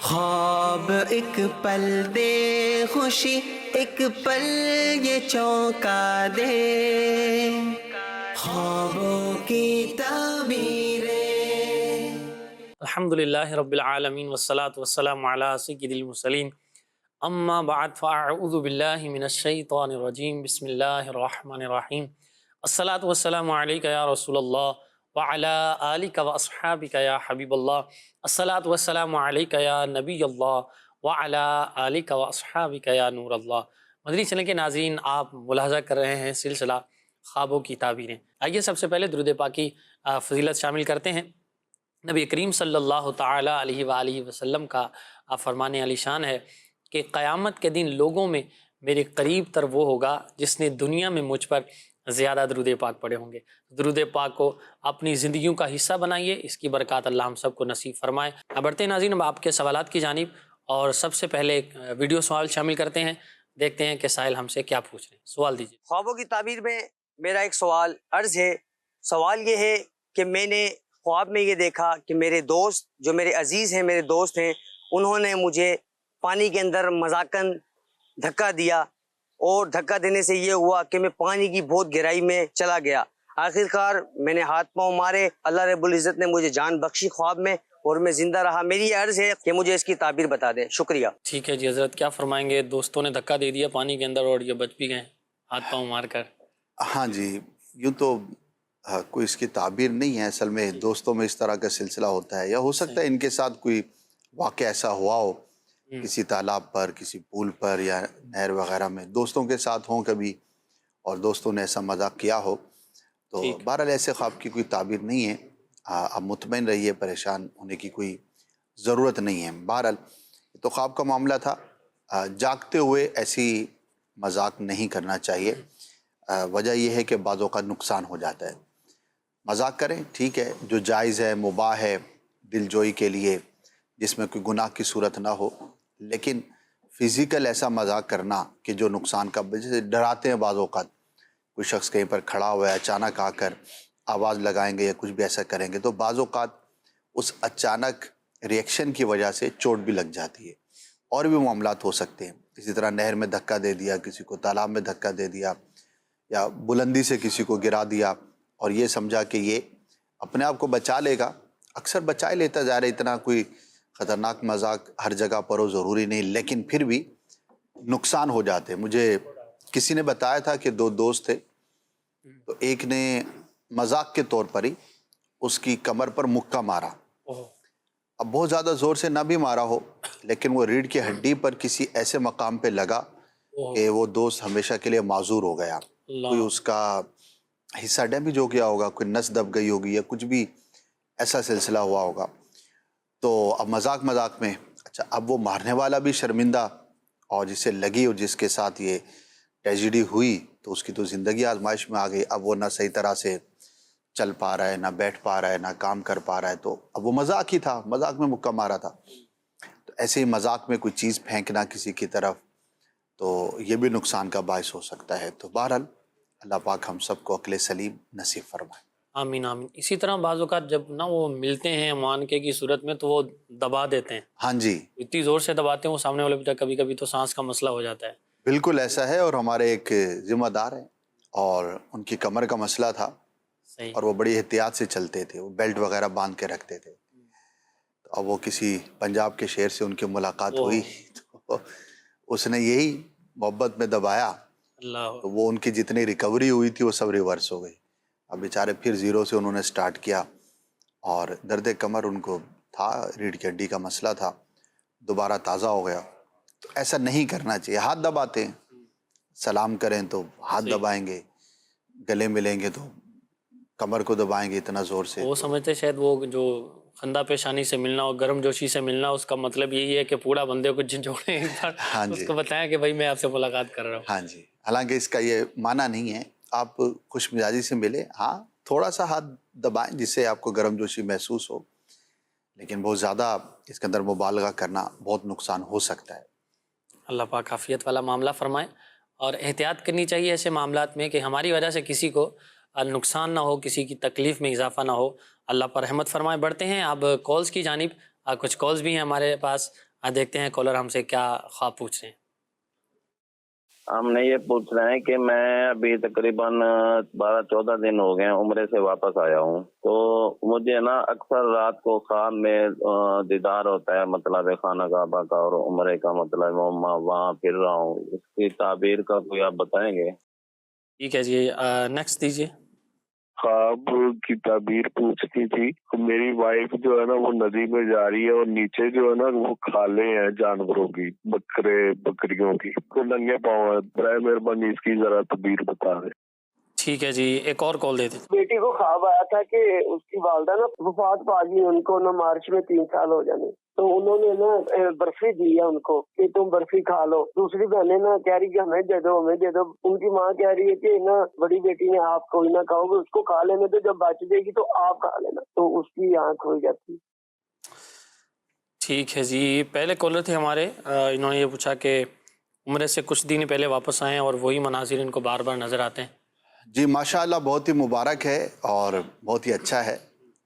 خواب ایک پل دے خوشی، ایک پل یہ چونکا دے، خوابوں کی تعبیریں۔ الحمدللہ رب العالمین والصلاة والسلام علی سید المرسلین، اما بعد فاعوذ باللہ من الشیطان الرجیم، بسم اللہ الرحمن الرحیم۔ الصلاة والسلام علیکہ یا رسول اللہ وعلی آلک واصحابک یا حبیب اللہ، الصلاة والسلام علیکہ یا نبی اللہ وعلی آلک واصحابک یا نور اللہ۔ مدنی چینل کے ناظرین، آپ ملاحظہ کر رہے ہیں سلسلہ خوابوں کی تعبیریں۔ آئیے سب سے پہلے درود پاکی فضیلت شامل کرتے ہیں۔ نبی کریم صلی اللہ تعالیٰ علیہ وآلہ وسلم کا فرمان علی شان ہے کہ قیامت کے دن لوگوں میں میرے قریب تر وہ ہوگا جس نے دنیا میں مجھ پر زیادہ درود پاک پڑھے ہوں گے۔ درود پاک کو اپنی زندگیوں کا حصہ بنائیے، اس کی برکات اللہ ہم سب کو نصیب فرمائے۔ اب بڑھتے ہیں ناظرین اب آپ کے سوالات کی جانب، اور سب سے پہلے ایک ویڈیو سوال شامل کرتے ہیں، دیکھتے ہیں کہ سائل ہم سے کیا پوچھ رہے ہیں۔ سوال دیجیے۔ خوابوں کی تعبیر میں میرا ایک سوال عرض ہے۔ سوال یہ ہے کہ میں نے خواب میں یہ دیکھا کہ میرے دوست جو میرے عزیز ہیں، میرے دوست ہیں، انہوں نے مجھے پانی کے اندر مذاقاً دھکا دیا، اور دھکا دینے سے یہ ہوا کہ میں پانی کی بہت گہرائی میں چلا گیا۔ آخرکار میں نے ہاتھ پاؤں مارے، اللہ رب العزت نے مجھے جان بخشی خواب میں، اور میں زندہ رہا۔ میری یہ عرض ہے کہ مجھے اس کی تعبیر بتا دیں، شکریہ۔ ٹھیک ہے جی حضرت، کیا فرمائیں گے؟ دوستوں نے دھکا دے دیا پانی کے اندر اور یہ بچ بھی گئے ہاتھ پاؤں مار کر۔ ہاں جی، یوں تو کوئی اس کی تعبیر نہیں ہے، اصل میں دوستوں میں اس طرح کا سلسلہ ہوتا ہے، یا ہو سکتا ہے ان کے ساتھ کوئی واقعہ ایسا ہوا ہو کسی تالاب پر، کسی پول پر یا نہر وغیرہ میں، دوستوں کے ساتھ ہوں کبھی اور دوستوں نے ایسا مذاق کیا ہو، تو بہرحال ایسے خواب کی کوئی تعبیر نہیں ہے۔ آپ مطمئن رہیے، پریشان ہونے کی کوئی ضرورت نہیں ہے۔ بہرحال تو خواب کا معاملہ تھا، جاگتے ہوئے ایسی مذاق نہیں کرنا چاہیے۔ وجہ یہ ہے کہ بعض اوقات نقصان ہو جاتا ہے۔ مذاق کریں ٹھیک ہے، جو جائز ہے، مباح ہے، دل جوئی کے لیے، جس میں کوئی گناہ کی صورت نہ ہو، لیکن فزیکل ایسا مذاق کرنا کہ جو نقصان کا، جیسے ڈراتے ہیں بعض اوقات، کوئی شخص کہیں پر کھڑا ہوا ہے، اچانک آ کر آواز لگائیں گے یا کچھ بھی ایسا کریں گے، تو بعض اوقات اس اچانک ریئیکشن کی وجہ سے چوٹ بھی لگ جاتی ہے، اور بھی معاملات ہو سکتے ہیں۔ اسی طرح نہر میں دھکا دے دیا کسی کو، تالاب میں دھکا دے دیا، یا بلندی سے کسی کو گرا دیا اور یہ سمجھا کہ یہ اپنے آپ کو بچا لے گا، اکثر بچا ہی لیتا جا رہا ہے، اتنا کوئی خطرناک مذاق ہر جگہ پر ہو ضروری نہیں، لیکن پھر بھی نقصان ہو جاتے ہیں۔ مجھے کسی نے بتایا تھا کہ دو دوست تھے، تو ایک نے مذاق کے طور پر ہی اس کی کمر پر مکہ مارا، اب بہت زیادہ زور سے نہ بھی مارا ہو، لیکن وہ ریڑھ کی ہڈی پر کسی ایسے مقام پہ لگا کہ وہ دوست ہمیشہ کے لیے معذور ہو گیا۔ کوئی اس کا حصہ ڈیمیج ہو گیا ہوگا، کوئی نس دب گئی ہوگی، یا کچھ بھی ایسا سلسلہ ہوا ہوگا۔ تو اب مذاق میں اچھا، اب وہ مارنے والا بھی شرمندہ، اور جسے لگی اور جس کے ساتھ یہ ٹریجڈی ہوئی، تو اس کی تو زندگی آزمائش میں آ گئی۔ اب وہ نہ صحیح طرح سے چل پا رہا ہے، نہ بیٹھ پا رہا ہے، نہ کام کر پا رہا ہے، تو اب وہ مذاق ہی تھا، مذاق میں مکہ مارا تھا۔ تو ایسے ہی مذاق میں کوئی چیز پھینکنا کسی کی طرف، تو یہ بھی نقصان کا باعث ہو سکتا ہے۔ تو بہرحال اللہ پاک ہم سب کو عقل سلیم نصیب فرمائے۔ آمین آمین۔ اسی طرح بعض اوقات جب نہ وہ ملتے ہیں معانقے کی صورت میں تو وہ دبا دیتے ہیں، ہاں جی، اتنی زور سے دباتے ہیں وہ سامنے والے، کبھی کبھی تو سانس کا مسئلہ ہو جاتا ہے۔ بالکل ایسا ہے، اور ہمارے ایک ذمہ دار ہیں، اور ان کی کمر کا مسئلہ تھا، صحیح۔ اور وہ بڑی احتیاط سے چلتے تھے، وہ بیلٹ وغیرہ باندھ کے رکھتے تھے۔ تو اب وہ کسی پنجاب کے شہر سے ان کی ملاقات ہوئی، تو اس نے یہی محبت میں دبایا، اللہ، تو وہ ان کی جتنی ریکوری ہوئی تھی وہ سب ریورس ہو گئی۔ اب بیچارے پھر زیرو سے انہوں نے سٹارٹ کیا، اور درد کمر ان کو تھا، ریڑھ کی ہڈی کا مسئلہ تھا، دوبارہ تازہ ہو گیا۔ تو ایسا نہیں کرنا چاہیے۔ ہاتھ دباتے ہیں، سلام کریں تو ہاتھ دبائیں گے، گلے ملیں گے تو کمر کو دبائیں گے اتنا زور سے۔ وہ سمجھتے شاید وہ جو خندہ پیشانی سے ملنا اور گرم جوشی سے ملنا، اس کا مطلب یہی ہے کہ پورا بندے کو جھنجھوڑیں، ہاں اس جی، کو بتائیں کہ بھائی میں آپ سے ملاقات کر رہا ہوں۔ ہاں جی، حالانکہ اس کا یہ معنی نہیں ہے، آپ خوش مزاجی سے ملے، ہاں تھوڑا سا ہاتھ دبائیں جس سے آپ کو گرم جوشی محسوس ہو، لیکن بہت زیادہ اس کے اندر مبالغہ کرنا بہت نقصان ہو سکتا ہے۔ اللہ پاک عافیت والا معاملہ فرمائے، اور احتیاط کرنی چاہیے ایسے معاملات میں کہ ہماری وجہ سے کسی کو نقصان نہ ہو، کسی کی تکلیف میں اضافہ نہ ہو۔ اللہ پر رحمت فرمائے۔ بڑھتے ہیں اب کالز کی جانب، کچھ کالز بھی ہیں ہمارے پاس۔ دیکھتے ہیں کالر ہم سے کیا خواب پوچھ رہے ہیں۔ ہم نے یہ پوچھ رہے ہیں کہ میں ابھی تقریباً 12-14 دن ہو گئے ہیں عمرے سے واپس آیا ہوں، تو مجھے نا اکثر رات کو خواب میں دیدار ہوتا ہے، مطلب خانہ کعبہ کا اور عمرے کا، مطلب وہاں پھر رہا ہوں، اس کی تعبیر کا کوئی آپ بتائیں گے؟ ٹھیک ہے جی، نیکسٹ دیجیے۔ خواب کی تعبیر پوچھنی تھی۔ میری وائف جو ہے نا وہ ندی میں جا رہی ہے اور نیچے جو ہے نا وہ کھالیں ہیں جانوروں کی، بکرے بکریوں کی، تو ننگے پاؤں ہیں۔ برائے مہربانی اس کی ذرا تعبیر بتا دیں۔ ٹھیک ہے جی، ایک اور کال دیتے ہیں۔ بیٹی کو خواب آیا تھا کہ اس کی والدہ نا وفات پا گئی، ان کو نا مارچ میں 3 سال ہو جانے، تو انہوں نے نا برفی دی ہے ان کو کہ تم برفی کھا لو۔ دوسری بہنیں نا کہہ رہی کہ ہمیں دے دو ہمیں دے دو۔ ان کی ماں کہہ رہی ہے کہ نا بڑی بیٹی نے آپ کوئی نہ کھاؤ گے، اس کو کھا لینے تو جب بچ جائے گی تو آپ کھا لینا، تو اس کی آنکھ ہو جاتی۔ ٹھیک ہے جی، پہلے کالر تھے ہمارے، انہوں نے یہ پوچھا کہ عمرے سے کچھ دن پہلے واپس آئے ہیں اور وہی مناظر ان کو بار بار نظر آتے ہیں۔ جی ماشاءاللہ، بہت ہی مبارک ہے اور بہت ہی اچھا ہے۔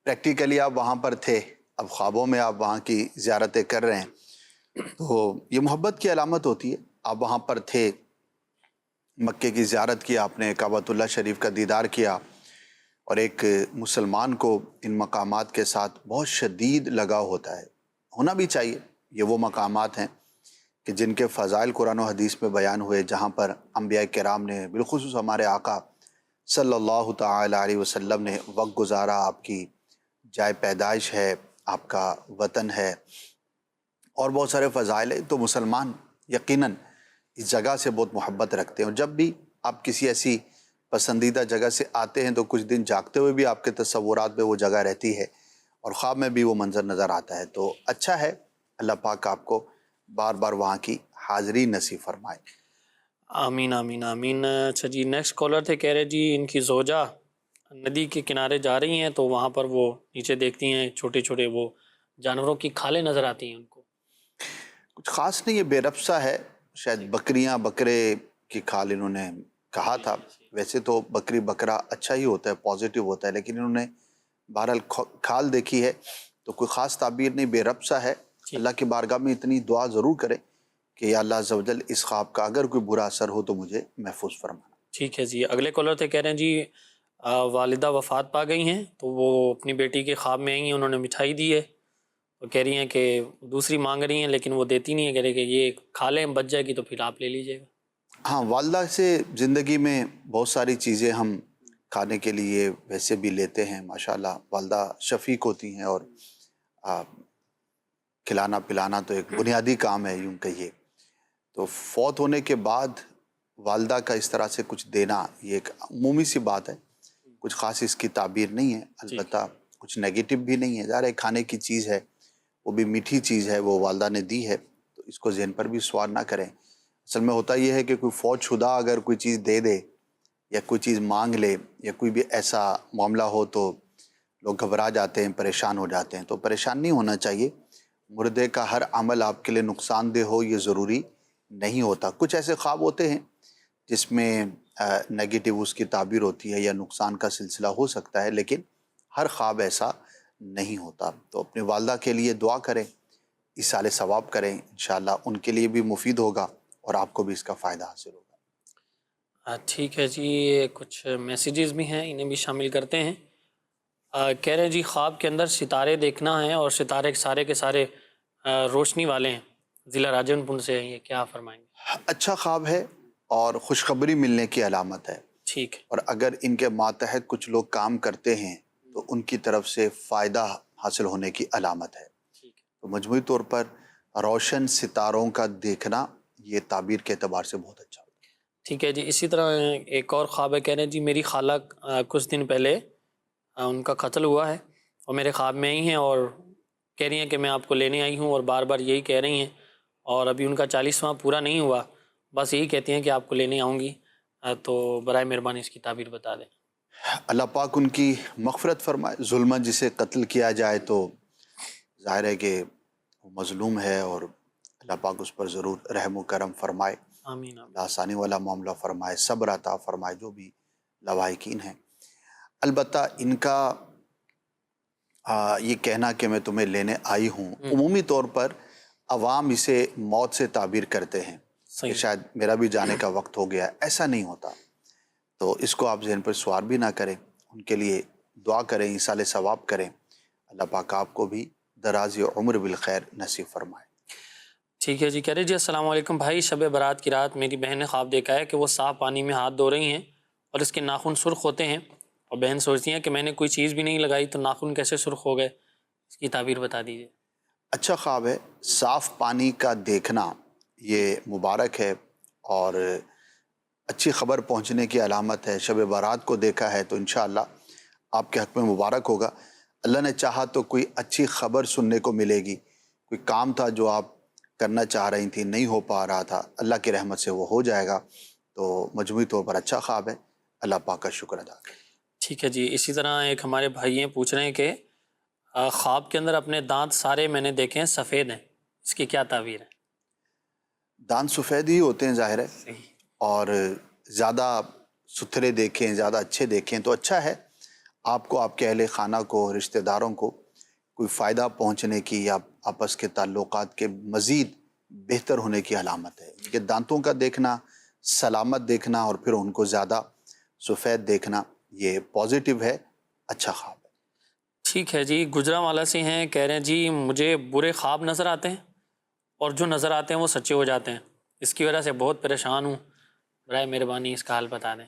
پریکٹیکلی آپ وہاں پر تھے، اب خوابوں میں آپ وہاں کی زیارتیں کر رہے ہیں، تو یہ محبت کی علامت ہوتی ہے۔ آپ وہاں پر تھے، مکے کی زیارت کی آپ نے، کعبۃ اللہ شریف کا دیدار کیا، اور ایک مسلمان کو ان مقامات کے ساتھ بہت شدید لگاؤ ہوتا ہے، ہونا بھی چاہیے۔ یہ وہ مقامات ہیں کہ جن کے فضائل قرآن و حدیث میں بیان ہوئے، جہاں پر انبیاء کرام نے، بالخصوص ہمارے آقا صلی اللہ تعالی علیہ وسلم نے وقت گزارا، آپ کی جائے پیدائش ہے، آپ کا وطن ہے، اور بہت سارے فضائل ہیں۔ تو مسلمان یقیناً اس جگہ سے بہت محبت رکھتے ہیں، اور جب بھی آپ کسی ایسی پسندیدہ جگہ سے آتے ہیں تو کچھ دن جاگتے ہوئے بھی آپ کے تصورات میں وہ جگہ رہتی ہے، اور خواب میں بھی وہ منظر نظر آتا ہے۔ تو اچھا ہے، اللہ پاک آپ کو بار بار وہاں کی حاضری نصیب فرمائے۔ آمین آمین آمین۔ اچھا جی، نیکسٹ کالر تھے، کہہ رہے جی ان کی زوجہ ندی کے کنارے جا رہی ہیں تو وہاں پر وہ نیچے دیکھتی ہیں چھوٹے چھوٹے وہ جانوروں کی کھالیں نظر آتی ہیں ان کو۔ کچھ خاص نہیں، یہ بے رب سا ہے، شاید بکریاں بکرے کی کھال انہوں نے کہا تھا۔ ویسے تو بکری بکرا اچھا ہی ہوتا ہے، پازیٹیو ہوتا ہے، لیکن انہوں نے بہرحال کھال دیکھی ہے، تو کوئی خاص تعبیر نہیں، بے رب سا ہے۔ اللہ کی بارگاہ میں اتنی دعا ضرور کریں کہ یا اللہ عز و جل اس خواب کا اگر کوئی برا اثر ہو تو مجھے محفوظ فرمانا۔ ٹھیک ہے جی، اگلے کالر تھے، کہہ رہے ہیں جی والدہ وفات پا گئی ہیں تو وہ اپنی بیٹی کے خواب میں آئی ہیں، انہوں نے مٹھائی دی ہے، تو کہہ رہی ہیں کہ دوسری مانگ رہی ہیں لیکن وہ دیتی نہیں ہے، کہہ رہی کہ یہ کھا لیں بچ جائے گی تو پھر آپ لے لیجیے گا۔ ہاں، والدہ سے زندگی میں بہت ساری چیزیں ہم کھانے کے لیے ویسے بھی لیتے ہیں، ماشاءاللہ والدہ شفیق ہوتی ہیں، اور کھلانا پلانا تو ایک بنیادی کام ہے یوں کہیے۔ تو فوت ہونے کے بعد والدہ کا اس طرح سے کچھ دینا یہ ایک عمومی سی بات ہے، کچھ خاص اس کی تعبیر نہیں ہے، البتہ کچھ نیگیٹو بھی نہیں ہے، ظاہر ہے کھانے کی چیز ہے، وہ بھی میٹھی چیز ہے، وہ والدہ نے دی ہے، تو اس کو ذہن پر بھی سوار نہ کریں۔ اصل میں ہوتا یہ ہے کہ کوئی فوت شدہ اگر کوئی چیز دے دے یا کوئی چیز مانگ لے یا کوئی بھی ایسا معاملہ ہو تو لوگ گھبرا جاتے ہیں، پریشان ہو جاتے ہیں، تو پریشان نہیں ہونا چاہیے۔ مردے کا ہر عمل آپ کے لیے نقصان دہ ہو یہ ضروری نہیں ہوتا۔ کچھ ایسے خواب ہوتے ہیں جس میں نیگیٹو اس کی تعبیر ہوتی ہے یا نقصان کا سلسلہ ہو سکتا ہے، لیکن ہر خواب ایسا نہیں ہوتا۔ تو اپنی والدہ کے لیے دعا کریں، ایصال ثواب کریں، انشاءاللہ ان کے لیے بھی مفید ہوگا اور آپ کو بھی اس کا فائدہ حاصل ہوگا۔ ٹھیک ہے جی، کچھ میسیجز بھی ہیں، انہیں بھی شامل کرتے ہیں۔ کہہ رہے ہیں جی خواب کے اندر ستارے دیکھنا ہے اور ستارے سارے کے سارے روشنی والے ہیں، ضلع راجن پور سے ہیں، یہ کیا فرمائیں گے؟ اچھا خواب ہے اور خوشخبری ملنے کی علامت ہے، ٹھیک ہے، اور اگر ان کے ماتحت کچھ لوگ کام کرتے ہیں تو ان کی طرف سے فائدہ حاصل ہونے کی علامت ہے۔ تو مجموعی طور پر روشن ستاروں کا دیکھنا یہ تعبیر کے اعتبار سے بہت اچھا ہوتا ہے۔ ٹھیک ہے جی، اسی طرح ایک اور خواب ہے، کہہ رہے ہیں جی میری خالہ کچھ دن پہلے ان کا قتل ہوا ہے اور میرے خواب میں آئی ہیں اور کہہ رہی ہیں کہ میں آپ کو لینے آئی ہوں، اور بار بار یہی کہہ رہی ہیں، اور ابھی ان کا 40واں پورا نہیں ہوا، بس یہی کہتی ہیں کہ آپ کو لینے آؤں گی، تو برائے مہربانی اس کی تعبیر بتا دیں۔ اللہ پاک ان کی مغفرت فرمائے۔ ظلمن جسے قتل کیا جائے تو ظاہر ہے کہ وہ مظلوم ہے، اور اللہ پاک اس پر ضرور رحم و کرم فرمائے، آمین آمین۔ اللہ آسانی والا معاملہ فرمائے، صبر عطا فرمائے جو بھی لواحقین ہیں۔ البتہ ان کا یہ کہنا کہ میں تمہیں لینے آئی ہوں، عمومی طور پر عوام اسے موت سے تعبیر کرتے ہیں کہ صحیح. شاید میرا بھی جانے کا وقت ہو گیا ہے. ایسا نہیں ہوتا. تو اس کو آپ ذہن پر سوار بھی نہ کریں. ان کے لیے دعا کریں، ایصال ثواب کریں. اللہ پاک آپ کو بھی دراز عمر بالخیر نصیب فرمائے. ٹھیک ہے جی. کہہ رہے جی السلام علیکم بھائی، شب برات کی رات میری بہن نے خواب دیکھا ہے کہ وہ صاف پانی میں ہاتھ دھو رہی ہیں اور اس کے ناخن سرخ ہوتے ہیں، اور بہن سوچتی ہیں کہ میں نے کوئی چیز بھی نہیں لگائی تو ناخن کیسے سرخ ہو گئے، اس کی تعبیر بتا دیجیے. اچھا خواب ہے. صاف پانی کا دیکھنا یہ مبارک ہے اور اچھی خبر پہنچنے کی علامت ہے. شب برات کو دیکھا ہے تو انشاءاللہ آپ کے حق میں مبارک ہوگا. اللہ نے چاہا تو کوئی اچھی خبر سننے کو ملے گی. کوئی کام تھا جو آپ کرنا چاہ رہی تھی، نہیں ہو پا رہا تھا، اللہ کی رحمت سے وہ ہو جائے گا. تو مجموعی طور پر اچھا خواب ہے. اللہ پاک کا شکر ادا کریں. ٹھیک ہے جی. اسی طرح ایک ہمارے بھائی ہیں پوچھ رہے ہیں کہ خواب کے اندر اپنے دانت سارے میں نے دیکھے ہیں سفید ہیں، اس کی کیا تعبیر ہے؟ دانت سفید ہی ہوتے ہیں ظاہر ہے، صحیح. اور زیادہ ستھرے دیکھیں، زیادہ اچھے دیکھیں تو اچھا ہے. آپ کو، آپ کے اہل خانہ کو، رشتہ داروں کو کوئی فائدہ پہنچنے کی یا آپس کے تعلقات کے مزید بہتر ہونے کی علامت ہے. کہ دانتوں کا دیکھنا، سلامت دیکھنا اور پھر ان کو زیادہ سفید دیکھنا یہ پازیٹیو ہے. اچھا خواب ہے. ٹھیک ہے جی. گجرانوالہ سے ہیں، کہہ رہے ہیں جی مجھے برے خواب نظر آتے ہیں اور جو نظر آتے ہیں وہ سچے ہو جاتے ہیں، اس کی وجہ سے بہت پریشان ہوں، برائے مہربانی اس کا حل بتا دیں.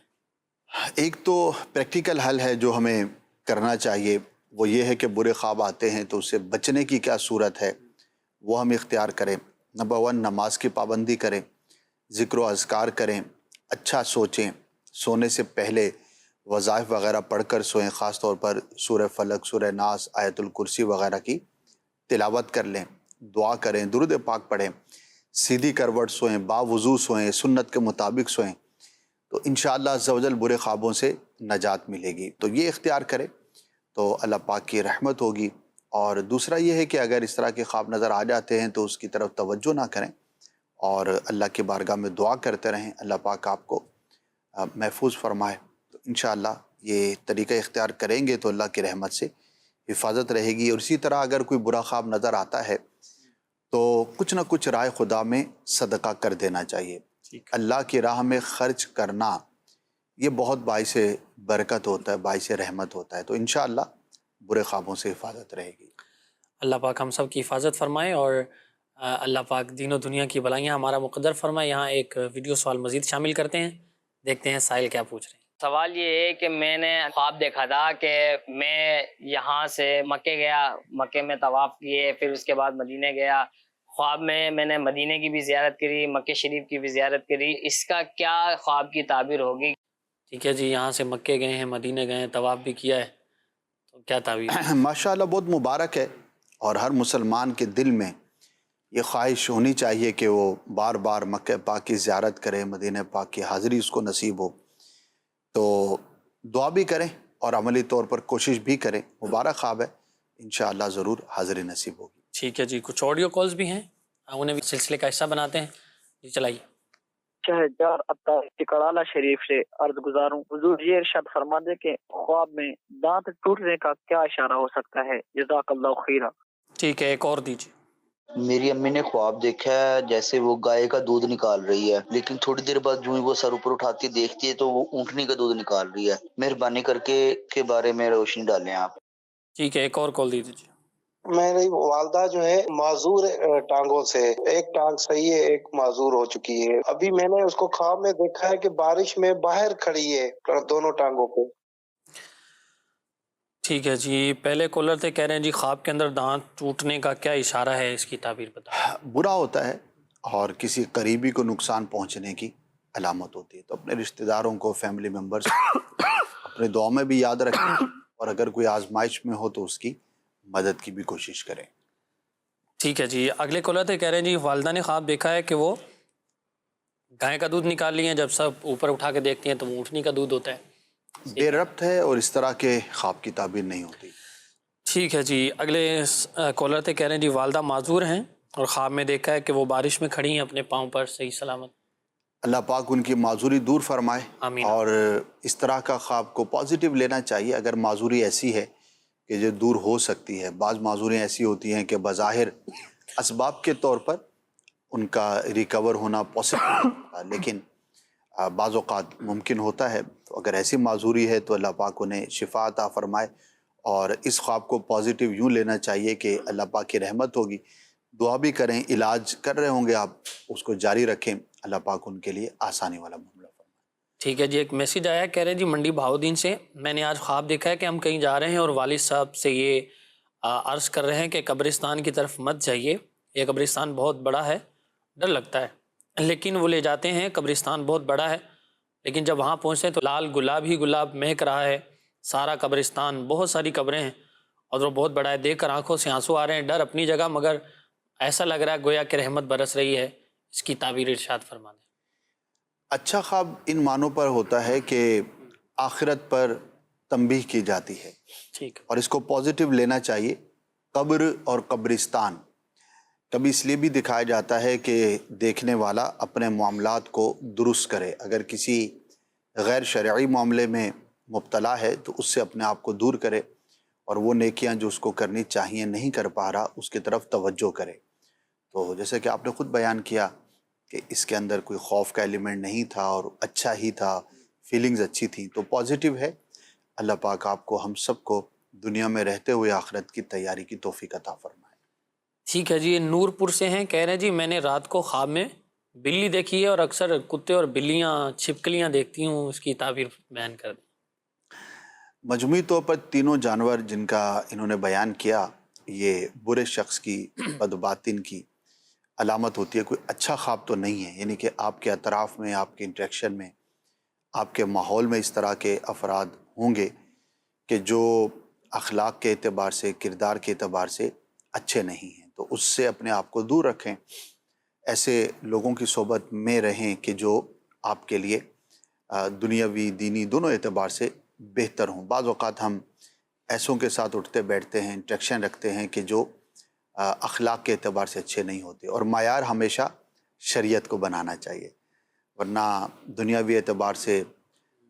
ایک تو پریکٹیکل حل ہے جو ہمیں کرنا چاہیے، وہ یہ ہے کہ برے خواب آتے ہیں تو اس سے بچنے کی کیا صورت ہے وہ ہم اختیار کریں. نمبر 1، نماز کی پابندی کریں، ذکر و اذکار کریں، اچھا سوچیں، سونے سے پہلے وظائف وغیرہ پڑھ کر سوئیں. خاص طور پر سورہ فلق، سورہ ناس، آیت الکرسی وغیرہ کی تلاوت کر لیں، دعا کریں، درود پاک پڑھیں، سیدھی کروٹ سوئیں، باوضو سوئیں، سنت کے مطابق سوئیں، تو انشاءاللہ عز و جل برے خوابوں سے نجات ملے گی. تو یہ اختیار کریں تو اللہ پاک کی رحمت ہوگی. اور دوسرا یہ ہے کہ اگر اس طرح کے خواب نظر آ جاتے ہیں تو اس کی طرف توجہ نہ کریں اور اللہ کی بارگاہ میں دعا کرتے رہیں. اللہ پاک آپ کو محفوظ فرمائے. تو انشاءاللہ یہ طریقہ اختیار کریں گے تو اللہ کی رحمت سے حفاظت رہے گی. اور اسی طرح اگر کوئی برا خواب نظر آتا ہے تو کچھ نہ کچھ رائے خدا میں صدقہ کر دینا چاہیے. اللہ کی راہ میں خرچ کرنا یہ بہت باعث برکت ہوتا ہے، باعث رحمت ہوتا ہے. تو انشاءاللہ برے خوابوں سے حفاظت رہے گی. اللہ پاک ہم سب کی حفاظت فرمائے اور اللہ پاک دین و دنیا کی بلائیاں ہمارا مقدر فرمائے. یہاں ایک ویڈیو سوال مزید شامل کرتے ہیں، دیکھتے ہیں سائل کیا پوچھ رہے ہیں. سوال یہ ہے کہ میں نے خواب دیکھا تھا کہ میں یہاں سے مکے گیا، مکے میں طواف کیے، پھر اس کے بعد مدینے گیا. خواب میں نے مدینے کی بھی زیارت کری، مکے شریف کی بھی زیارت کری. اس کا کیا خواب کی تعبیر ہوگی؟ ٹھیک ہے جی. یہاں سے مکے گئے ہیں، مدینے گئے ہیں، طواف بھی کیا ہے، تو کیا تعبیر؟ ماشاءاللہ بہت مبارک ہے. اور ہر مسلمان کے دل میں یہ خواہش ہونی چاہیے کہ وہ بار بار مکہ پاک کی زیارت کرے، مدینہ پاک کی حاضری اس کو نصیب ہو. تو دعا بھی کریں اور عملی طور پر کوشش بھی کریں. مبارک خواب ہے، انشاءاللہ ضرور حاضری نصیب ہوگی. ٹھیک ہے جی. کچھ آڈیو کالز بھی ہیں، انہیں بھی سلسلے کا حصہ بناتے ہیں. جی چلائیے. شہجار عطار ٹکڑالہ شریف سے عرض گزار ہوں. حضور یہ ارشاد فرما دے کہ خواب میں دانت ٹوٹنے کا کیا اشارہ ہو سکتا ہے؟ جزاک اللہ خیرہ. ٹھیک ہے، ایک اور دیجیے. میری امی نے خواب دیکھا ہے جیسے وہ گائے کا دودھ نکال رہی ہے، لیکن تھوڑی دیر بعد جو ہی وہ سر اوپر اٹھاتی دیکھتی ہے تو وہ اونٹنی کا دودھ نکال رہی ہے. مہربانی کر کے بارے میں روشنی ڈالیں آپ. ٹھیک ہے، ایک اور کال دے دیجیے. میری والدہ جو ہے معذور ٹانگوں سے، ایک ٹانگ صحیح ہے، ایک معذور ہو چکی ہے. ابھی میں نے اس کو خواب میں دیکھا ہے کہ بارش میں باہر کھڑی ہے دونوں ٹانگوں پہ. ٹھیک ہے جی. پہلے کالر تھے، کہہ رہے ہیں جی خواب کے اندر دانت ٹوٹنے کا کیا اشارہ ہے، اس کی تعبیر بتا. برا ہوتا ہے اور کسی قریبی کو نقصان پہنچنے کی علامت ہوتی ہے. تو اپنے رشتہ داروں کو، فیملی ممبرز اپنے دعا میں بھی یاد رکھیں اور اگر کوئی آزمائش میں ہو تو اس کی مدد کی بھی کوشش کریں. ٹھیک ہے جی. اگلے کالر تھے، کہہ رہے ہیں جی والدہ نے خواب دیکھا ہے کہ وہ گائے کا دودھ نکال لی ہیں، جب سب اوپر اٹھا کے دیکھتی ہیں تو وہ اونٹنی کا دودھ ہوتا ہے. بے ربط ہے اور اس طرح کے خواب کی تعبیر نہیں ہوتی. ٹھیک ہے جی. اگلے کالر تھے، کہہ رہے ہیں جی والدہ معذور ہیں اور خواب میں دیکھا ہے کہ وہ بارش میں کھڑی ہیں اپنے پاؤں پر صحیح سلامت. اللہ پاک ان کی معذوری دور فرمائے. آمین. اور اس طرح کا خواب کو پازیٹیو لینا چاہیے. اگر معذوری ایسی ہے کہ جو دور ہو سکتی ہے، بعض معذوریاں ایسی ہوتی ہیں کہ بظاہر اسباب کے طور پر ان کا ریکور ہونا پاسبل ہوتا، لیکن بعض اوقات ممکن ہوتا ہے. تو اگر ایسی معذوری ہے تو اللہ پاک انہیں شفا عطا فرمائے، اور اس خواب کو پازیٹیو یوں لینا چاہیے کہ اللہ پاک کی رحمت ہوگی. دعا بھی کریں، علاج کر رہے ہوں گے آپ، اس کو جاری رکھیں، اللہ پاک ان کے لیے آسانی والا معاملہ فرمائے. ٹھیک ہے جی. ایک میسیج آیا، کہہ رہے ہیں جی منڈی بہاؤدین سے، میں نے آج خواب دیکھا ہے کہ ہم کہیں جا رہے ہیں اور والد صاحب سے یہ عرض کر رہے ہیں کہ قبرستان کی طرف مت جائیے، یہ قبرستان بہت بڑا ہے، ڈر لگتا ہے. لیکن وہ لے جاتے ہیں، قبرستان بہت بڑا ہے، لیکن جب وہاں پہنچتے ہیں تو لال گلاب ہی گلاب مہک رہا ہے سارا قبرستان، بہت ساری قبریں ہیں اور وہ بہت بڑا ہے. دیکھ کر آنکھوں سے آنسو آ رہے ہیں. ڈر اپنی جگہ، مگر ایسا لگ رہا ہے گویا کہ رحمت برس رہی ہے. اس کی تعبیر ارشاد فرما دیں. اچھا خواب ان معنوں پر ہوتا ہے کہ آخرت پر تنبیہ کی جاتی ہے، ٹھیک، اور اس کو پازیٹیو لینا چاہیے. قبر اور قبرستان کبھی اس لیے بھی دکھایا جاتا ہے کہ دیکھنے والا اپنے معاملات کو درست کرے. اگر کسی غیر شرعی معاملے میں مبتلا ہے تو اس سے اپنے آپ کو دور کرے، اور وہ نیکیاں جو اس کو کرنی چاہیے نہیں کر پا رہا اس کی طرف توجہ کرے. تو جیسے کہ آپ نے خود بیان کیا کہ اس کے اندر کوئی خوف کا ایلیمنٹ نہیں تھا اور اچھا ہی تھا، فیلنگز اچھی تھیں، تو پازیٹیو ہے. اللہ پاک آپ کو، ہم سب کو دنیا میں رہتے ہوئے آخرت کی تیاری کی توفیق عطا فرمائے. ٹھیک ہے جی. نور پور سے ہیں، کہہ رہے ہیں جی میں نے رات کو خواب میں بلی دیکھی ہے اور اکثر کتے اور بلیاں چھپکلیاں دیکھتی ہوں، اس کی تعبیر بیان کر دیں. مجموعی طور پر تینوں جانور جن کا انہوں نے بیان کیا، یہ برے شخص کی، بدباطن کی علامت ہوتی ہے. کوئی اچھا خواب تو نہیں ہے. یعنی کہ آپ کے اطراف میں، آپ کے انٹریکشن میں، آپ کے ماحول میں اس طرح کے افراد ہوں گے کہ جو اخلاق کے اعتبار سے، کردار کے اعتبار سے اچھے نہیں ہیں. تو اس سے اپنے آپ کو دور رکھیں. ایسے لوگوں کی صحبت میں رہیں کہ جو آپ کے لیے دنیاوی، دینی دونوں اعتبار سے بہتر ہوں. بعض اوقات ہم ایسوں کے ساتھ اٹھتے بیٹھتے ہیں، انٹریکشن رکھتے ہیں کہ جو اخلاق کے اعتبار سے اچھے نہیں ہوتے. اور معیار ہمیشہ شریعت کو بنانا چاہیے، ورنہ دنیاوی اعتبار سے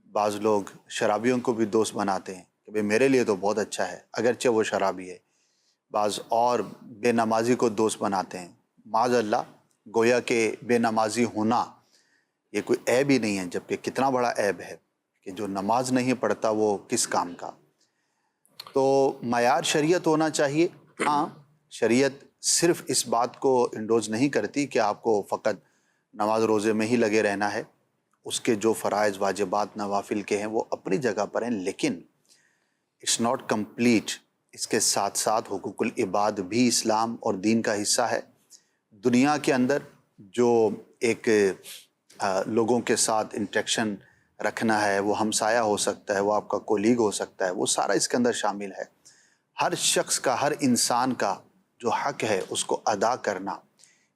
بعض لوگ شرابیوں کو بھی دوست بناتے ہیں کہ بھئی میرے لیے تو بہت اچھا ہے اگرچہ وہ شرابی ہے. بعض اور بے نمازی کو دوست بناتے ہیں. معاذ اللہ، گویا کہ بے نمازی ہونا یہ کوئی عیب ہی نہیں ہے، جبکہ کتنا بڑا عیب ہے کہ جو نماز نہیں پڑھتا وہ کس کام کا. تو معیار شریعت ہونا چاہیے. ہاں، شریعت صرف اس بات کو انڈوز نہیں کرتی کہ آپ کو فقط نماز روزے میں ہی لگے رہنا ہے. اس کے جو فرائض، واجبات، نوافل کے ہیں وہ اپنی جگہ پر ہیں، لیکن اٹس ناٹ کمپلیٹ. اس کے ساتھ ساتھ حقوق العباد بھی اسلام اور دین کا حصہ ہے. دنیا کے اندر جو ایک لوگوں کے ساتھ انٹریکشن رکھنا ہے، وہ ہمسایہ ہو سکتا ہے، وہ آپ کا کولیگ ہو سکتا ہے، وہ سارا اس کے اندر شامل ہے. ہر شخص کا، ہر انسان کا جو حق ہے اس کو ادا کرنا،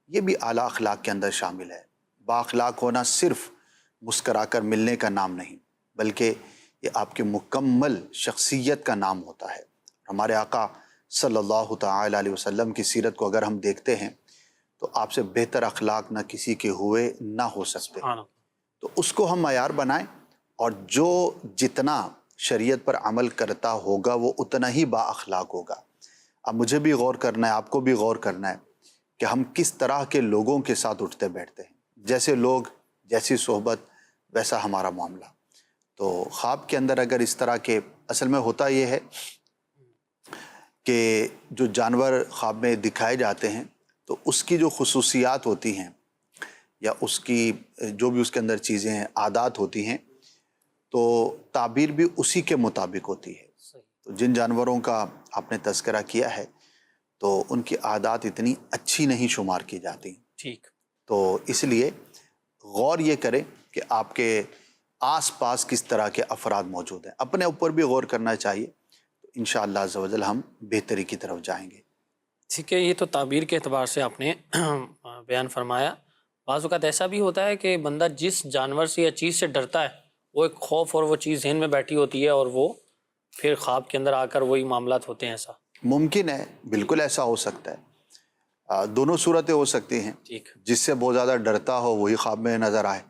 یہ بھی اعلیٰ اخلاق کے اندر شامل ہے. با اخلاق ہونا صرف مسکرا کر ملنے کا نام نہیں، بلکہ یہ آپ کی مکمل شخصیت کا نام ہوتا ہے. ہمارے آقا صلی اللہ تعالی علیہ وسلم کی سیرت کو اگر ہم دیکھتے ہیں تو آپ سے بہتر اخلاق نہ کسی کے ہوئے نہ ہو سکتے. تو اس کو ہم معیار بنائیں، اور جو جتنا شریعت پر عمل کرتا ہوگا وہ اتنا ہی با اخلاق ہوگا. اب مجھے بھی غور کرنا ہے، آپ کو بھی غور کرنا ہے کہ ہم کس طرح کے لوگوں کے ساتھ اٹھتے بیٹھتے ہیں. جیسے لوگ، جیسی صحبت، ویسا ہمارا معاملہ. تو خواب کے اندر اگر اس طرح کے، اصل میں ہوتا یہ ہے کہ جو جانور خواب میں دکھائے جاتے ہیں تو اس کی جو خصوصیات ہوتی ہیں یا اس کی جو بھی اس کے اندر چیزیں ہیں، عادات ہوتی ہیں، تو تعبیر بھی اسی کے مطابق ہوتی ہے. تو جن جانوروں کا آپ نے تذکرہ کیا ہے تو ان کی عادات اتنی اچھی نہیں شمار کی جاتی. ٹھیک. تو اس لیے غور یہ کریں کہ آپ کے آس پاس کس طرح کے افراد موجود ہیں. اپنے اوپر بھی غور کرنا چاہیے. تو انشاءاللہ عز و جل ہم بہتری کی طرف جائیں گے. ٹھیک ہے. یہ تو تعبیر کے اعتبار سے آپ نے بیان فرمایا. بعض اوقات ایسا بھی ہوتا ہے کہ بندہ جس جانور سے یا چیز سے ڈرتا ہے وہ ایک خوف اور وہ چیز ذہن میں بیٹھی ہوتی ہے اور وہ پھر خواب کے اندر آ کر وہی معاملات ہوتے ہیں. ایسا ممکن ہے، بالکل ایسا ہو سکتا ہے. دونوں صورتیں ہو سکتی ہیں. جس سے بہت زیادہ ڈرتا ہو وہی خواب میں نظر آئے،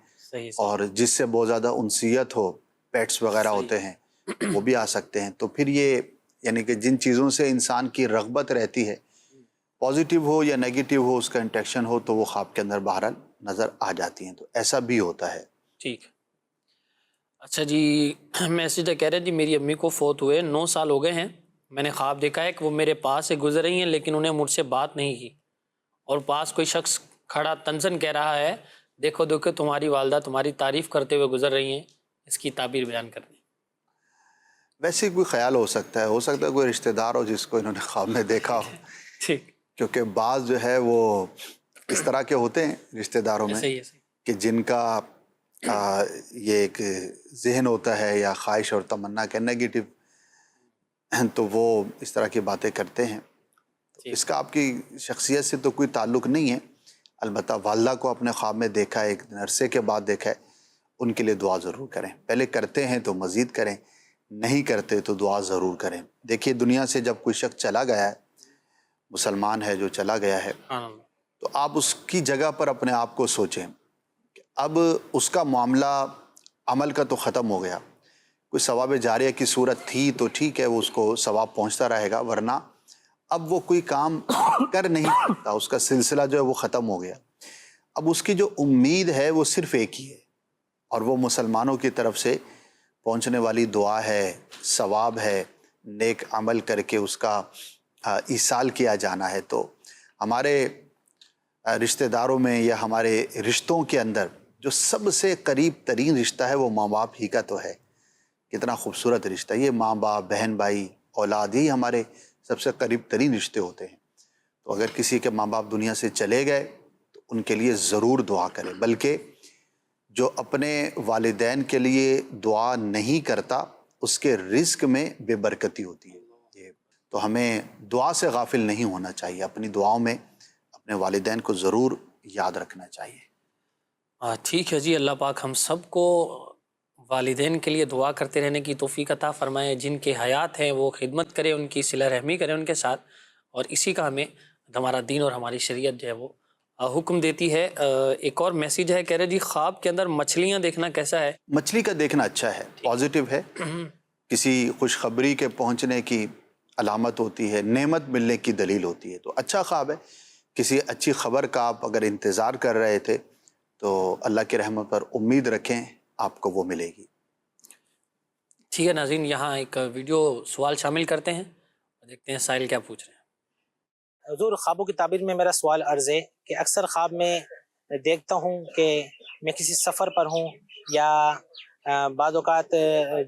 اور جس سے بہت زیادہ انسیت ہو، پیٹس وغیرہ ہوتے ہیں، وہ بھی آ سکتے ہیں. تو پھر یہ یعنی کہ جن چیزوں سے انسان کی رغبت رہتی ہے پازیٹیو ہو یا نیگیٹو ہو اس کا انٹیکشن ہو تو وہ خواب کے اندر بہرحال نظر آ جاتی ہیں، تو ایسا بھی ہوتا ہے۔ ٹھیک ہے۔ اچھا جی، میسیج کہہ رہے ہیں جی میری امی کو فوت ہوئے 9 سال ہو گئے ہیں، میں نے خواب دیکھا ہے کہ وہ میرے پاس سے گزر رہی ہیں لیکن انہیں مجھ سے بات نہیں کی، اور پاس کوئی شخص کھڑا طنزاً کہہ رہا ہے دیکھو دیکھو تمہاری والدہ تمہاری تعریف کرتے ہوئے گزر رہی ہیں، اس کی تعبیر بیان کر دیں۔ ویسے کوئی خیال ہو سکتا ہے کوئی رشتہ دار ہو جس کو انہوں نے خواب میں دیکھا ہو، ٹھیک، کیونکہ بعض جو ہے وہ اس طرح کے ہوتے ہیں رشتہ داروں میں صحیح ہے، کہ جن کا یہ ایک ذہن ہوتا ہے یا خواہش اور تمنا کہ نیگیٹو، تو وہ اس طرح کی باتیں کرتے ہیں۔ اس کا آپ کی شخصیت سے تو کوئی تعلق نہیں ہے، البتہ والدہ کو اپنے خواب میں دیکھا ہے، ایک عرصے کے بعد دیکھا ہے، ان کے لیے دعا ضرور کریں۔ پہلے کرتے ہیں تو مزید کریں، نہیں کرتے تو دعا ضرور کریں۔ دیکھیے دنیا سے جب کوئی شخص چلا گیا ہے، مسلمان ہے جو چلا گیا ہے، تو آپ اس کی جگہ پر اپنے آپ کو سوچیں کہ اب اس کا معاملہ عمل کا تو ختم ہو گیا، کوئی ثواب جاریہ کی صورت تھی تو ٹھیک ہے، وہ اس کو ثواب پہنچتا رہے گا، ورنہ اب وہ کوئی کام کر نہیں سکتا، اس کا سلسلہ جو ہے وہ ختم ہو گیا۔ اب اس کی جو امید ہے وہ صرف ایک ہی ہے، اور وہ مسلمانوں کی طرف سے پہنچنے والی دعا ہے، ثواب ہے، نیک عمل کر کے اس کا ایصال کیا جانا ہے۔ تو ہمارے رشتہ داروں میں یا ہمارے رشتوں کے اندر جو سب سے قریب ترین رشتہ ہے وہ ماں باپ ہی کا تو ہے۔ کتنا خوبصورت رشتہ، یہ ماں باپ، بہن بھائی، اولاد ہی ہمارے سب سے قریب ترین رشتے ہوتے ہیں۔ تو اگر کسی کے ماں باپ دنیا سے چلے گئے تو ان کے لیے ضرور دعا کریں، بلکہ جو اپنے والدین کے لیے دعا نہیں کرتا اس کے رزق میں بے برکتی ہوتی ہے۔ تو ہمیں دعا سے غافل نہیں ہونا چاہیے، اپنی دعاؤں میں اپنے والدین کو ضرور یاد رکھنا چاہیے۔ ٹھیک ہے جی، اللہ پاک ہم سب کو والدین کے لیے دعا کرتے رہنے کی توفیق عطا فرمائے، جن کے حیات ہیں وہ خدمت کرے، ان کی صلہ رحمی کرے ان کے ساتھ، اور اسی کا ہمیں ہمارا دین اور ہماری شریعت جو ہے وہ حکم دیتی ہے۔ ایک اور میسیج ہے، کہہ رہے جی خواب کے اندر مچھلیاں دیکھنا کیسا ہے؟ مچھلی کا دیکھنا اچھا ہے، پازیٹیو ہے، کسی خوشخبری کے پہنچنے کی علامت ہوتی ہے، نعمت ملنے کی دلیل ہوتی ہے، تو اچھا خواب ہے۔ کسی اچھی خبر کا آپ اگر انتظار کر رہے تھے تو اللہ کی رحمت پر امید رکھیں، آپ کو وہ ملے گی۔ ٹھیک ہے ناظرین، یہاں ایک ویڈیو سوال شامل کرتے ہیں، دیکھتے ہیں سائل کیا پوچھ رہے ہیں۔ حضور، خوابوں کی تعبیر میں میرا سوال عرض ہے کہ اکثر خواب میں دیکھتا ہوں کہ میں کسی سفر پر ہوں، یا بعض اوقات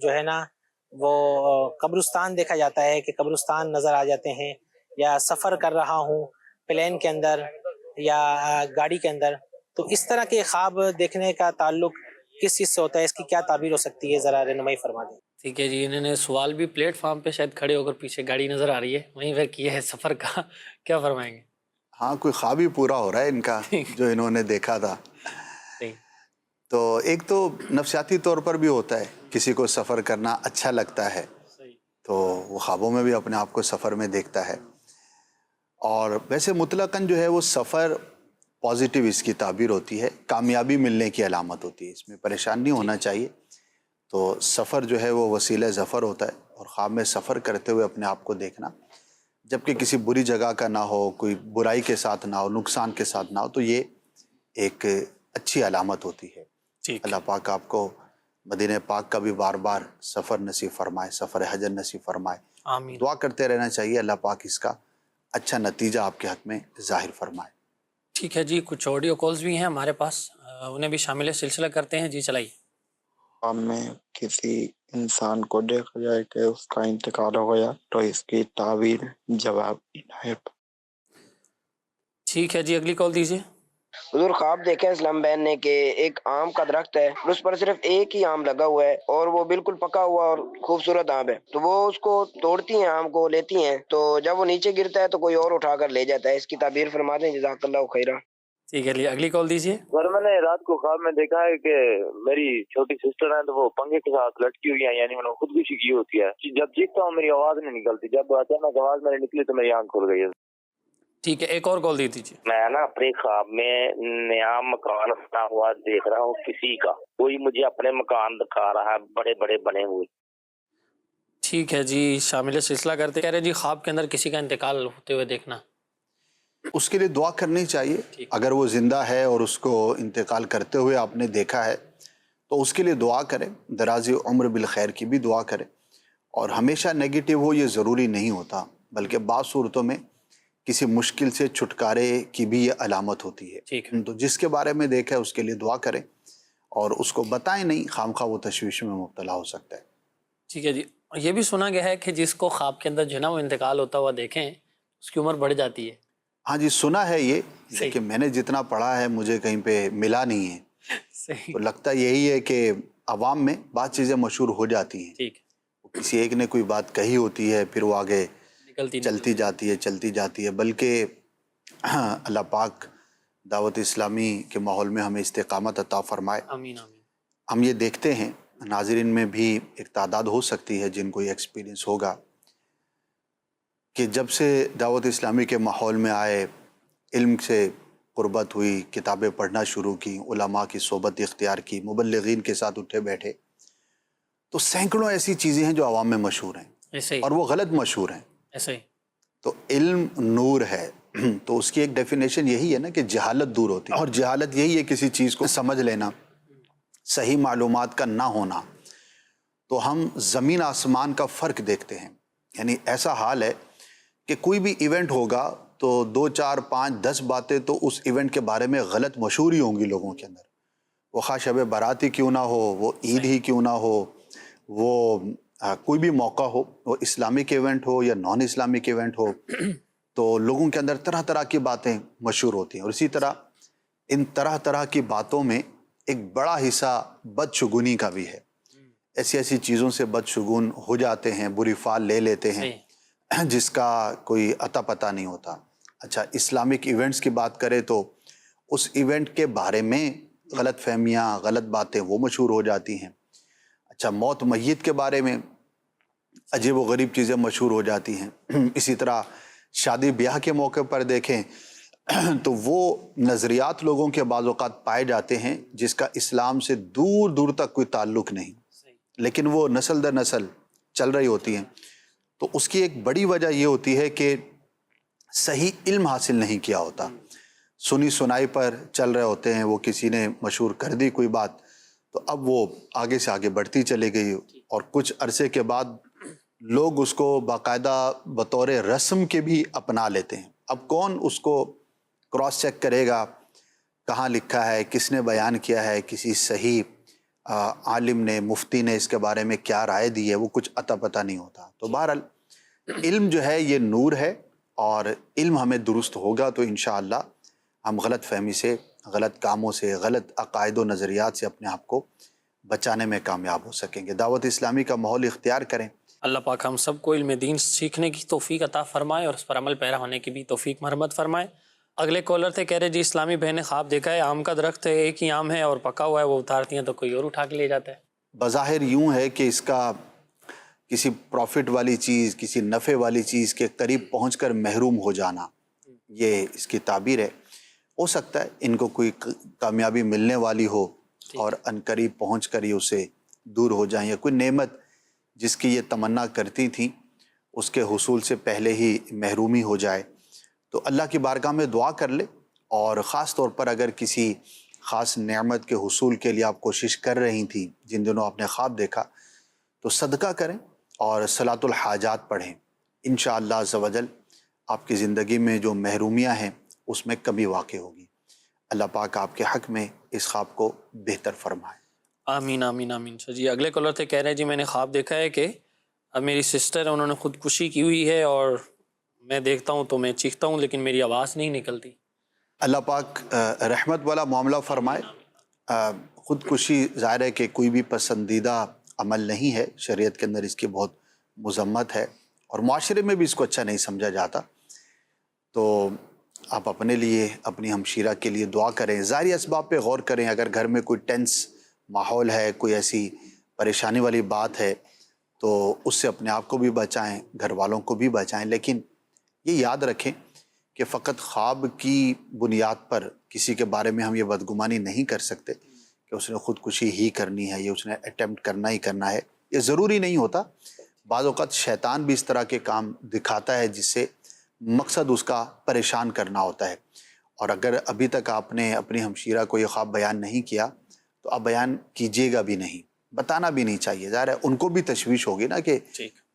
جو ہے نا وہ قبرستان دیکھا جاتا ہے کہ قبرستان نظر آ جاتے ہیں، یا سفر کر رہا ہوں پلین کے اندر یا گاڑی کے اندر، تو اس طرح کے خواب دیکھنے کا تعلق کس چیز سے ہوتا ہے؟ اس کی کیا تعبیر ہو سکتی ہے، ذرا رہنمائی فرما دیں۔ ٹھیک ہے جی، انہوں نے سوال بھی پلیٹ فارم پہ شاید کھڑے ہو کر پیچھے گاڑی نظر آ رہی ہے وہیں پہ کیا ہے سفر کا، کیا فرمائیں گے؟ ہاں، کوئی خواب ہی پورا ہو رہا ہے ان کا جو انہوں نے دیکھا تھا۔ تو ایک تو نفسیاتی طور پر بھی ہوتا ہے، کسی کو سفر کرنا اچھا لگتا ہے تو وہ خوابوں میں بھی اپنے آپ کو سفر میں دیکھتا ہے، اور ویسے مطلقاً جو ہے وہ سفر پازیٹیو اس کی تعبیر ہوتی ہے، کامیابی ملنے کی علامت ہوتی ہے، اس میں پریشان نہیں ہونا چاہیے۔ تو سفر جو ہے وہ وسیلہ ظفر ہوتا ہے، اور خواب میں سفر کرتے ہوئے اپنے آپ کو دیکھنا، جبکہ کسی بری جگہ کا نہ ہو، کوئی برائی کے ساتھ نہ ہو، نقصان کے ساتھ نہ ہو، تو یہ ایک اچھی علامت ہوتی ہے۔ اللہ پاک آپ کو مدینہ پاک کا بھی بار بار سفر نصیب فرمائے، سفر حج نصیب فرمائے، آمین۔ دعا کرتے رہنا چاہیے، اللہ پاک اس کا اچھا نتیجہ آپ کے حق میں ظاہر فرمائے۔ ٹھیک ہے جی، کچھ آڈیو کالز بھی ہیں ہمارے پاس، انہیں بھی شامل سلسلہ کرتے ہیں۔ جی چلائیے۔ خواب میں کسی انسان کو دیکھا جائے کہ اس کا انتقال ہو گیا تو اس کی تعبیر جواب عنایت۔ ٹھیک ہے جی، اگلی کال دیجیے۔ حضور، خواب دیکھا اسلام بہن نے کہ ایک آم کا درخت ہے، اس پر صرف ایک ہی آم لگا ہوا ہے اور وہ بالکل پکا ہوا اور خوبصورت آم ہے، تو وہ اس کو توڑتی ہیں، آم کو لیتی ہیں، تو جب وہ نیچے گرتا ہے تو کوئی اور اٹھا کر لے جاتا ہے۔ اس کی تعبیر فرما دیں، جزاک اللہ خیرہ۔ ٹھیک ہے جی، اگلی کال دیجیے۔ سر، میں نے رات کو خواب میں دیکھا ہے کہ میری چھوٹی سسٹر ہے تو وہ پنکھے کے ساتھ لٹکی ہوئی ہے، یعنی انہوں نے خودکشی کی ہوتی ہے۔ جب چیختا ہوں میری آواز نہیں نکلتی، جب اچانک آواز میری نکلی تو میری آنکھ کھل گئی ہے۔ ٹھیک ہے، ایک اور کال دے دیجیے۔ میں نا اپنے خواب میں نیا مکان بنا ہوا دیکھ رہا ہوں کسی کا، کوئی مجھے اپنے مکان دکھا رہا ہے، بڑے بڑے بنے ہوئے۔ ٹھیک ہے جی، شامل سلسلہ کرتے کہہ رہے جی خواب کے اندر کسی کا انتقال ہوتے ہوئے دیکھنا۔ اس کے لیے دعا کرنی چاہیے. اگر وہ زندہ ہے اور اس کو انتقال کرتے ہوئے آپ نے دیکھا ہے تو اس کے لیے دعا کریں, دراز عمر بالخیر کی بھی دعا کریں. اور ہمیشہ نیگیٹو ہو یہ ضروری نہیں ہوتا, بلکہ بعض صورتوں میں کسی مشکل سے چھٹکارے کی بھی یہ علامت ہوتی ہے. تو جس کے بارے میں دیکھا ہے اس کے لیے دعا کریں اور اس کو بتائیں نہیں, خامخواہ وہ تشویش میں مبتلا ہو سکتا ہے. ٹھیک ہے جی. یہ بھی سنا گیا ہے کہ جس کو خواب کے اندر جو ہے نا وہ انتقال ہوتا ہوا دیکھیں اس کی عمر بڑھ جاتی ہے. ہاں جی سنا ہے یہ, لیکن میں نے جتنا پڑھا ہے مجھے کہیں پہ ملا نہیں ہے. تو لگتا یہی ہے کہ عوام میں بعض چیزیں مشہور ہو جاتی ہیں. کسی ایک نے کوئی بات کہی ہوتی ہے, پھر وہ آگے چلتی جاتی ہے. بلکہ اللہ پاک دعوت اسلامی کے ماحول میں ہمیں استقامت عطا فرمائے. آمین آمین. ہم یہ دیکھتے ہیں ناظرین میں بھی ایک تعداد ہو سکتی ہے جن کو یہ ایکسپیرینس ہوگا کہ جب سے دعوت اسلامی کے ماحول میں آئے, علم سے قربت ہوئی, کتابیں پڑھنا شروع کی, علماء کی صحبت اختیار کی, مبلغین کے ساتھ اٹھے بیٹھے, تو سینکڑوں ایسی چیزیں ہیں جو عوام میں مشہور ہیں اور وہ غلط مشہور ہیں. ایسے ہی تو علم نور ہے. تو اس کی ایک ڈیفینیشن یہی ہے نا کہ جہالت دور ہوتی ہے, اور جہالت یہی ہے کسی چیز کو سمجھ لینا, صحیح معلومات کا نہ ہونا. تو ہم زمین آسمان کا فرق دیکھتے ہیں. یعنی ایسا حال ہے کہ کوئی بھی ایونٹ ہوگا تو 2 4 5 10 باتیں تو اس ایونٹ کے بارے میں غلط مشہور ہی ہوں گی لوگوں کے اندر. وہ خواہ شب برات ہی کیوں نہ ہو, وہ عید ہی کیوں نہ ہو, وہ کوئی بھی موقع ہو, وہ اسلامک ایونٹ ہو یا نان اسلامک ایونٹ ہو, تو لوگوں کے اندر طرح طرح کی باتیں مشہور ہوتی ہیں. اور اسی طرح ان طرح طرح کی باتوں میں ایک بڑا حصہ بدشگونی کا بھی ہے. ایسی چیزوں سے بدشگون ہو جاتے ہیں, بری فال لے لیتے ہیں جس کا کوئی عطا پتہ نہیں ہوتا. اچھا اسلامک ایونٹس کی بات کریں تو اس ایونٹ کے بارے میں غلط فہمیاں, غلط باتیں وہ مشہور ہو جاتی ہیں. اچھا موت میت کے بارے میں عجیب و غریب چیزیں مشہور ہو جاتی ہیں. اسی طرح شادی بیاہ کے موقع پر دیکھیں تو وہ نظریات لوگوں کے بعض اوقات پائے جاتے ہیں جس کا اسلام سے دور دور تک کوئی تعلق نہیں, لیکن وہ نسل در نسل چل رہی ہوتی ہیں. تو اس کی ایک بڑی وجہ یہ ہوتی ہے کہ صحیح علم حاصل نہیں کیا ہوتا, سنی سنائی پر چل رہے ہوتے ہیں. وہ کسی نے مشہور کر دی کوئی بات تو اب وہ آگے سے آگے بڑھتی چلی گئی, اور کچھ عرصے کے بعد لوگ اس کو باقاعدہ بطور رسم کے بھی اپنا لیتے ہیں. اب کون اس کو کراس چیک کرے گا, کہاں لکھا ہے, کس نے بیان کیا ہے, کسی صحیح عالم نے, مفتی نے اس کے بارے میں کیا رائے دی ہے, وہ کچھ عطا پتہ نہیں ہوتا. تو بہرحال علم جو ہے یہ نور ہے, اور علم ہمیں درست ہوگا تو انشاءاللہ ہم غلط فہمی سے, غلط کاموں سے, غلط عقائد و نظریات سے اپنے آپ کو بچانے میں کامیاب ہو سکیں گے. دعوت اسلامی کا ماحول اختیار کریں. اللہ پاک ہم سب کو علم دین سیکھنے کی توفیق عطا فرمائے اور اس پر عمل پیرا ہونے کی بھی توفیق مرحمت فرمائے. اگلے کالر تھے, کہہ رہے جی اسلامی بہن نے خواب دیکھا ہے آم کا درخت ہے, ایک ہی آم ہے اور پکا ہوا ہے, وہ اتارتی ہیں تو کوئی اور اٹھا کے لے جاتا ہے. بظاہر یوں ہے کہ اس کا کسی پروفٹ والی چیز, کسی نفع والی چیز کے قریب پہنچ کر محروم ہو جانا, یہ اس کی تعبیر ہے. ہو سکتا ہے ان کو کوئی کامیابی ملنے والی ہو اور ان قریب پہنچ کر ہی اسے دور ہو جائیں, یا کوئی نعمت جس کی یہ تمنا کرتی تھیں اس کے حصول سے پہلے ہی محرومی ہو جائے. تو اللہ کی بارگاہ میں دعا کر لے, اور خاص طور پر اگر کسی خاص نعمت کے حصول کے لیے آپ کوشش کر رہی تھیں, جن دنوں آپ نے خواب دیکھا, تو صدقہ کریں اور صلاۃ الحاجات پڑھیں. انشاءاللہ عز و جل آپ کی زندگی میں جو محرومیاں ہیں اس میں کمی واقع ہوگی. اللہ پاک آپ کے حق میں اس خواب کو بہتر فرمائے. آمین آمین آمین. جی اگلے کالر تھے, کہہ رہے ہیں جی میں نے خواب دیکھا ہے کہ اب میری سسٹر ہے, انہوں نے خودکشی کی ہوئی ہے, اور میں دیکھتا ہوں تو میں چیختا ہوں لیکن میری آواز نہیں نکلتی. اللہ پاک رحمت والا معاملہ فرمائے. خودکشی ظاہر ہے کہ کوئی بھی پسندیدہ عمل نہیں ہے, شریعت کے اندر اس کی بہت مذمت ہے, اور معاشرے میں بھی اس کو اچھا نہیں سمجھا جاتا. تو آپ اپنے لیے, اپنی ہمشیرہ کے لیے دعا کریں, ظاہری اسباب پہ غور کریں. اگر گھر میں کوئی ٹینس ماحول ہے, کوئی ایسی پریشانی والی بات ہے تو اس سے اپنے آپ کو بھی بچائیں, گھر والوں کو بھی بچائیں. لیکن یہ یاد رکھیں کہ فقط خواب کی بنیاد پر کسی کے بارے میں ہم یہ بدگمانی نہیں کر سکتے کہ اس نے خودکشی ہی کرنی ہے یا اس نے اٹیمپٹ کرنا ہی کرنا ہے. یہ ضروری نہیں ہوتا. بعض اوقات شیطان بھی اس طرح کے کام دکھاتا ہے جس سے مقصد اس کا پریشان کرنا ہوتا ہے. اور اگر ابھی تک آپ نے اپنی ہمشیرہ کو یہ خواب بیان نہیں کیا تو آپ بیان کیجیے گا بھی نہیں، بتانا بھی نہیں چاہیے. ظاہر ہے ان کو بھی تشویش ہوگی نا کہ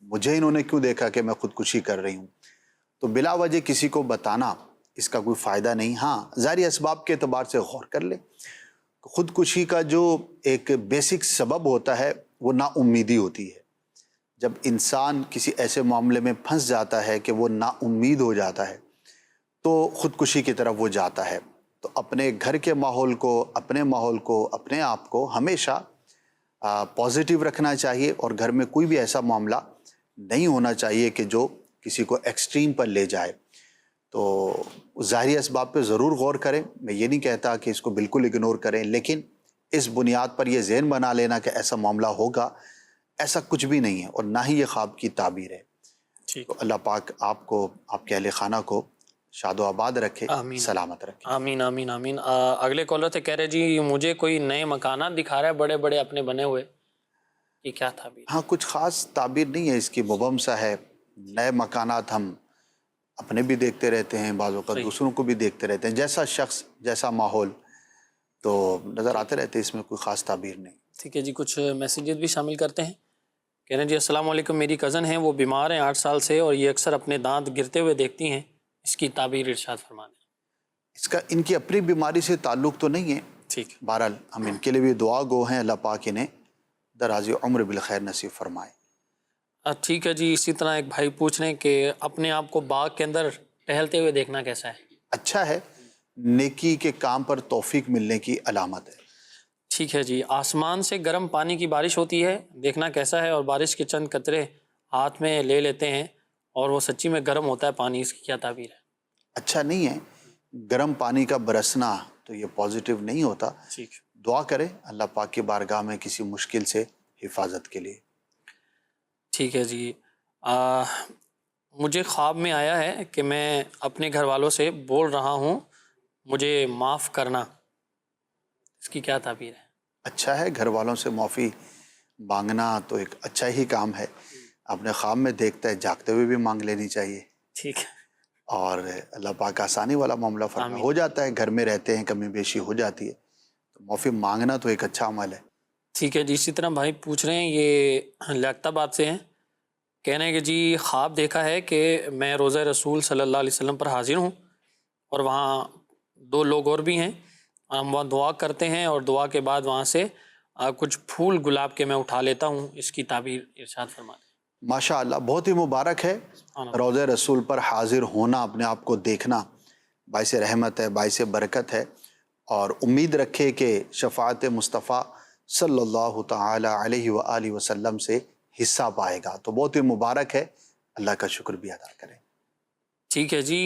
مجھے انہوں نے کیوں دیکھا کہ میں خودکشی کر رہی ہوں. تو بلا وجہ کسی کو بتانا اس کا کوئی فائدہ نہیں. ہاں ظاہری اسباب کے اعتبار سے غور کر لے. خودکشی کا جو ایک بیسک سبب ہوتا ہے وہ نا امیدی ہوتی ہے. جب انسان کسی ایسے معاملے میں پھنس جاتا ہے کہ وہ نا امید ہو جاتا ہے تو خودکشی کی طرف وہ جاتا ہے. تو اپنے گھر کے ماحول کو، اپنے ماحول کو، اپنے آپ کو ہمیشہ پازیٹیو رکھنا چاہیے اور گھر میں کوئی بھی ایسا معاملہ نہیں ہونا چاہیے کہ جو کسی کو ایکسٹریم پر لے جائے. تو ظاہری اسباب پہ ضرور غور کریں. میں یہ نہیں کہتا کہ اس کو بالکل اگنور کریں، لیکن اس بنیاد پر یہ ذہن بنا لینا کہ ایسا معاملہ ہوگا، ایسا کچھ بھی نہیں ہے اور نہ ہی یہ خواب کی تعبیر ہے. تو اللہ پاک آپ کو، آپ کے اہل خانہ کو شاد و آباد رکھے، سلامت رکھے. آمین آمین آمین. اگلے کالر سے کہہ رہے جی مجھے کوئی نئے مکانات دکھا رہا ہے بڑے بڑے اپنے بنے ہوئے، یہ کیا تعبیر؟ ہاں کچھ خاص تعبیر نہیں ہے اس کی، مبہم سا ہے. نئے مکانات ہم اپنے بھی دیکھتے رہتے ہیں، بعض اوقات دوسروں کو بھی دیکھتے رہتے ہیں. جیسا شخص، جیسا ماحول تو نظر آتے رہتے ہیں، اس میں کوئی خاص تعبیر نہیں. ٹھیک ہے جی، کچھ میسیجز بھی شامل کرتے ہیں. کہہ رہے ہیں جی السلام علیکم، میری کزن ہیں، وہ بیمار ہیں 8 سال سے اور یہ اکثر اپنے دانت گرتے ہوئے دیکھتی ہیں، اس کی تعبیر ارشاد فرما دیں. اس کا ان کی اپنی بیماری سے تعلق تو نہیں ہے. ٹھیک، بہرحال ہم ان کے لیے بھی دعا گو ہیں، اللہ پاک انہیں درازی عمر بالخیر نصیب فرمائے. ٹھیک ہے جی. اسی طرح ایک بھائی پوچھ رہے ہیں کہ اپنے آپ کو باغ کے اندر ٹہلتے ہوئے دیکھنا کیسا ہے؟ اچھا ہے، نیکی کے کام پر توفیق ملنے کی علامت ہے. ٹھیک ہے جی. آسمان سے گرم پانی کی بارش ہوتی ہے، دیکھنا کیسا ہے؟ اور بارش کے چند قطرے ہاتھ میں لے لیتے ہیں اور وہ سچی میں گرم ہوتا ہے پانی، اس کی کیا تعبیر ہے؟ اچھا نہیں ہے گرم پانی کا برسنا، تو یہ پازیٹیو نہیں ہوتا. دعا کرے اللہ پاک کی بارگاہ میں کسی مشکل سے حفاظت کے لیے. ٹھیک ہے جی. مجھے خواب میں آیا ہے کہ میں اپنے گھر والوں سے بول رہا ہوں مجھے معاف کرنا، اس کی کیا تعبیر ہے؟ اچھا ہے، گھر والوں سے معافی مانگنا تو ایک اچھا ہی کام ہے. اپنے خواب میں دیکھتا ہے، جاگتے ہوئے بھی مانگ لینی چاہیے. ٹھیک ہے. اور اللہ پاک آسانی والا معاملہ فرما. ہو جاتا ہے، گھر میں رہتے ہیں، کمی بیشی ہو جاتی ہے، تو معافی مانگنا تو ایک اچھا عمل ہے. ٹھیک ہے جی. اسی طرح بھائی پوچھ رہے ہیں، یہ لیاقت آباد سے ہیں، کہہ رہے ہیں کہ جی خواب دیکھا ہے کہ میں روزہ رسول صلی اللہ علیہ وسلم پر حاضر ہوں اور وہاں 2 لوگ اور بھی ہیں، ہم وہاں دعا کرتے ہیں اور دعا کے بعد وہاں سے کچھ پھول گلاب کے میں اٹھا لیتا ہوں، اس کی تعبیر ارشاد فرما دیں. ماشاء اللہ، بہت ہی مبارک ہے. روزہ رسول پر حاضر ہونا، اپنے آپ کو دیکھنا باعث رحمت ہے، باعث برکت ہے. اور امید رکھے کہ شفاعت مصطفیٰ صلی اللہ تعالی علیہ وآلہ وسلم سے حصہ پائے گا. تو بہت ہی مبارک ہے، اللہ کا شکر بھی ادا کریں. ٹھیک ہے جی.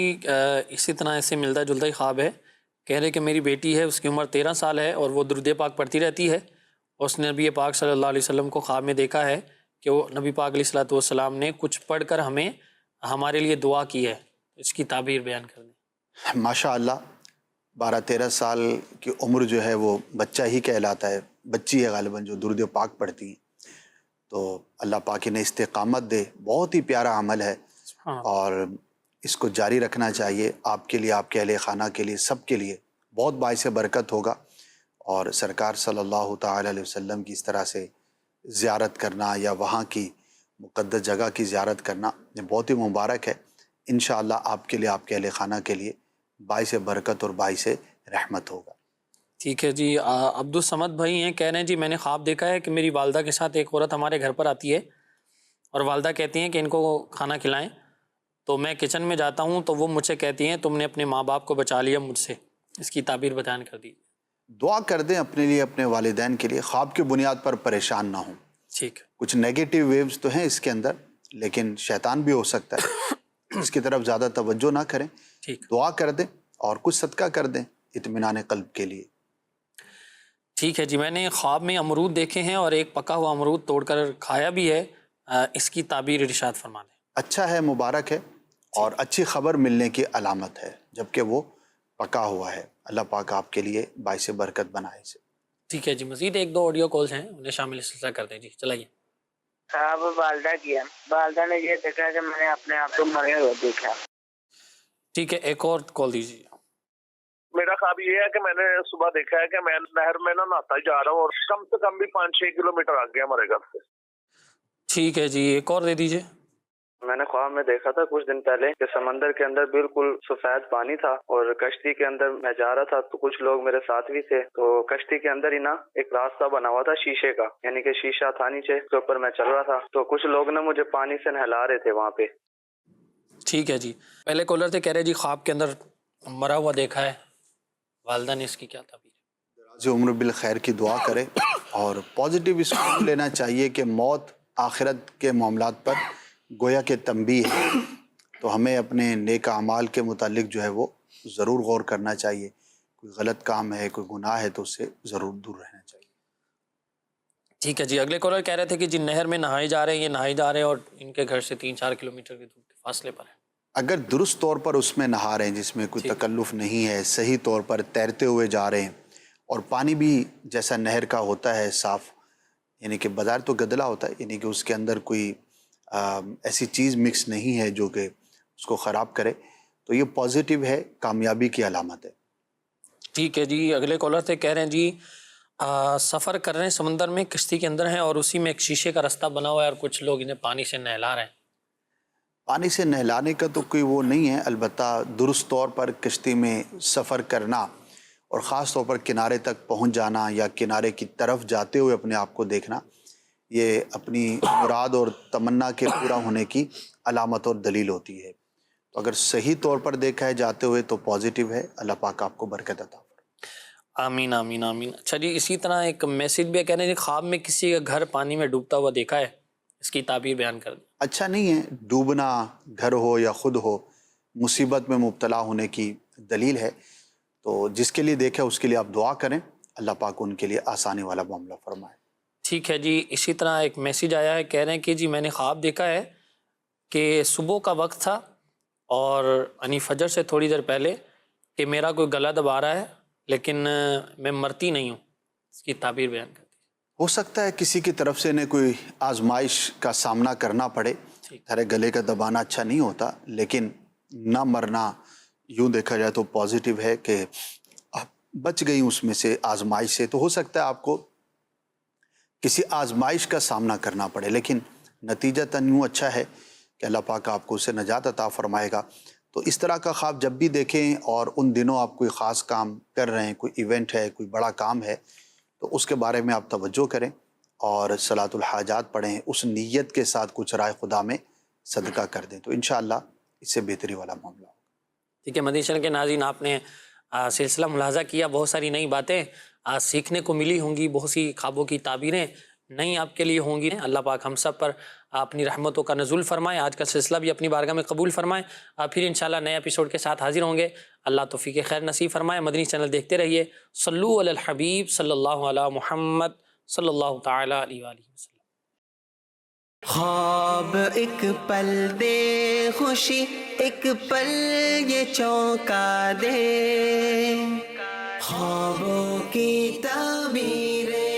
اسی طرح ایسے ملتا جلتا ہی خواب ہے، کہہ رہے کہ میری بیٹی ہے، اس کی عمر 13 سال ہے اور وہ درود پاک پڑھتی رہتی ہے. اس نے نبی پاک صلی اللہ علیہ وسلم کو خواب میں دیکھا ہے کہ وہ نبی پاک علیہ الصلوۃ والسلام نے کچھ پڑھ کر ہمارے لیے دعا کی ہے، اس کی تعبیر بیان کر دیں. ماشاء اللہ، 12-13 سال کی عمر جو ہے وہ بچہ ہی کہلاتا ہے، بچی ہے غالباً جو درود پاک پڑھتی ہیں. تو اللہ پاک انہیں استقامت دے. بہت ہی پیارا عمل ہے اور اس کو جاری رکھنا چاہیے. آپ کے لیے، آپ کے اہل خانہ کے لیے، سب کے لیے بہت باعث برکت ہوگا. اور سرکار صلی اللہ تعالی علیہ وسلم کی اس طرح سے زیارت کرنا یا وہاں کی مقدس جگہ کی زیارت کرنا یہ بہت ہی مبارک ہے. انشاءاللہ آپ کے لیے، آپ کے اہل خانہ کے لیے باعث برکت اور باعث رحمت ہوگا. ٹھیک ہے جی. عبدالصمد بھائی ہیں، کہہ رہے ہیں جی میں نے خواب دیکھا ہے کہ میری والدہ کے ساتھ ایک عورت ہمارے گھر پر آتی ہے اور والدہ کہتی ہیں کہ ان کو کھانا کھلائیں. تو میں کچن میں جاتا ہوں تو وہ مجھ سے کہتی ہیں تم نے اپنے ماں باپ کو بچا لیا مجھ سے، اس کی تعبیر بیان کر دی. دعا کر دیں اپنے لیے، اپنے والدین کے لیے. خواب کی بنیاد پر پریشان نہ ہوں. ٹھیک. کچھ نیگیٹو ویوز تو ہیں اس کے اندر، لیکن شیطان بھی ہو سکتا ہے، اس کی طرف زیادہ توجہ نہ کریں. دعا کر دیں اور کچھ صدقہ کر دیں اطمینان قلب کے لیے. ٹھیک ہے جی. میں نے خواب میں امرود دیکھے ہیں اور ایک پکا ہوا امرود توڑ کر کھایا بھی ہے، اس کی تعبیر ارشاد فرما دیں. اچھا ہے، مبارک ہے اور اچھی خبر ملنے کی علامت ہے، جبکہ وہ پکا ہوا ہے. اللہ پاک آپ کے لیے باعث برکت بنائے اسے. ٹھیک ہے جی. مزید 1-2 آڈیو کالز ہیں، انہیں شامل سلسلہ کر دیں. جی چلائیے. صاحب والدہ کی ہے، والدہ نے یہ دیکھا کہ میں نے اپنے آپ کو مرے ہوئے دیکھا. ٹھیک ہے، ایک اور کال دیجیے. میرا خواب یہ ہے کہ میں نے صبح دیکھا ہے کہ میں نہر میں نہاتا جا رہا ہوں اور کم سے کم بھی 5-6 کلومیٹر آگے ہمارے گھر سے. ٹھیک ہے جی، ایک اور دے دیجیے. میں نے خواب میں دیکھا تھا کچھ دن پہلے کہ سمندر کے اندر بالکل سفید پانی تھا اور کشتی کے اندر میں جا رہا تھا تو کچھ لوگ میرے ساتھ بھی تھے. تو کشتی کے اندر ہی نا ایک راستہ بنا ہوا تھا شیشے کا، یعنی کہ شیشہ تھا نیچے، اس کے اوپر میں چل رہا تھا تو کچھ لوگ نا مجھے پانی سے نہلا رہے تھے وہاں پہ. ٹھیک ہے جی. پہلے کالر تھے، کہہ رہے جی خواب کے اندر مرا ہوا دیکھا ہے، والدہ نے اس کی کیا تعبیر؟ جو عمر بالخیر کی دعا کرے اور پازیٹیو اس کو لینا چاہیے کہ موت آخرت کے معاملات پر گویا کہ تنبیہ ہے، تو ہمیں اپنے نیک اعمال کے متعلق جو ہے وہ ضرور غور کرنا چاہیے. کوئی غلط کام ہے، کوئی گناہ ہے تو اس سے ضرور دور رہنا چاہیے. ٹھیک ہے جی. اگلے کالر کہہ رہے تھے کہ جن نہر میں نہائے جا رہے ہیں، یہ نہائے جا رہے ہیں اور ان کے گھر سے 3-4 کلومیٹر کے دور کے فاصلے پر ہیں. اگر درست طور پر اس میں نہا رہے ہیں، جس میں کوئی تکلف نہیں ہے، صحیح طور پر تیرتے ہوئے جا رہے ہیں اور پانی بھی جیسا نہر کا ہوتا ہے صاف، یعنی کہ بظاہر تو گدلا ہوتا ہے، یعنی کہ اس کے اندر کوئی ایسی چیز مکس نہیں ہے جو کہ اس کو خراب کرے، تو یہ پازیٹیو ہے، کامیابی کی علامت ہے. ٹھیک ہے جی. اگلے کالر تھے، کہہ رہے ہیں جی سفر کر رہے ہیں سمندر میں، کشتی کے اندر ہیں اور اسی میں ایک شیشے کا راستہ بنا ہوا ہے اور کچھ لوگ انہیں پانی سے نہلا رہے ہیں. پانی سے نہلانے کا تو کوئی وہ نہیں ہے، البتہ درست طور پر کشتی میں سفر کرنا اور خاص طور پر کنارے تک پہنچ جانا یا کنارے کی طرف جاتے ہوئے اپنے آپ کو دیکھنا، یہ اپنی مراد اور تمنا کے پورا ہونے کی علامت اور دلیل ہوتی ہے. تو اگر صحیح طور پر دیکھا ہے جاتے ہوئے تو پازیٹیو ہے. اللہ پاک آپ کو برکت عطا فرمائے. آمین آمین آمین. اچھا جی، اسی طرح ایک میسج بھی کہہ رہے ہیں جی خواب میں کسی کا گھر پانی میں ڈوبتا ہوا دیکھا ہے، اس کی تعبیر بیان کر دیں. اچھا نہیں ہے، ڈوبنا گھر ہو یا خود ہو مصیبت میں مبتلا ہونے کی دلیل ہے. تو جس کے لیے دیکھے اس کے لیے آپ دعا کریں، اللہ پاک ان کے لیے آسانی والا معاملہ فرمائے. ٹھیک ہے جی. اسی طرح ایک میسج آیا ہے، کہہ رہے ہیں کہ جی میں نے خواب دیکھا ہے کہ صبح کا وقت تھا اور یعنی فجر سے تھوڑی دیر پہلے کہ میرا کوئی گلا دبا رہا ہے لیکن میں مرتی نہیں ہوں. اس کی تعبیر بیان کر. ہو سکتا ہے کسی کی طرف سے انہیں کوئی آزمائش کا سامنا کرنا پڑے. ارے گلے کا دبانا اچھا نہیں ہوتا، لیکن نہ مرنا یوں دیکھا جائے تو پازیٹیو ہے کہ آپ بچ گئی اس میں سے آزمائش سے. تو ہو سکتا ہے آپ کو کسی آزمائش کا سامنا کرنا پڑے، لیکن نتیجتاً یوں اچھا ہے کہ اللہ پاک آپ کو اسے نجات عطا فرمائے گا. تو اس طرح کا خواب جب بھی دیکھیں اور ان دنوں آپ کوئی خاص کام کر رہے ہیں، کوئی ایونٹ ہے، کوئی بڑا کام ہے، تو اس کے بارے میں آپ توجہ کریں اور صلاۃ الحاجات پڑھیں، اس نیت کے ساتھ کچھ رائے خدا میں صدقہ کر دیں، تو انشاءاللہ اس سے بہتری والا معاملہ ہوگا. ٹھیک ہے. مدنی چینل کے ناظرین، آپ نے سلسلہ ملاحظہ کیا، بہت ساری نئی باتیں سیکھنے کو ملی ہوں گی، بہت سی خوابوں کی تعبیریں نئی آپ کے لیے ہوں گی. اللہ پاک ہم سب پر اپنی رحمتوں کا نزول فرمائے، آج کا سلسلہ بھی اپنی بارگاہ میں قبول فرمائے. پھر انشاءاللہ نئے ایپیسوڈ کے ساتھ حاضر ہوں گے. اللہ توفیق خیر نصیب فرمائے. مدنی چینل دیکھتے رہیے. صلو علی الحبیب صلی اللہ علی محمد صلی اللہ تعالی علیہ وآلہ وسلم. خواب ایک پل دے خوشی، ایک پل یہ چونکا دے، خوابوں کی تعبیریں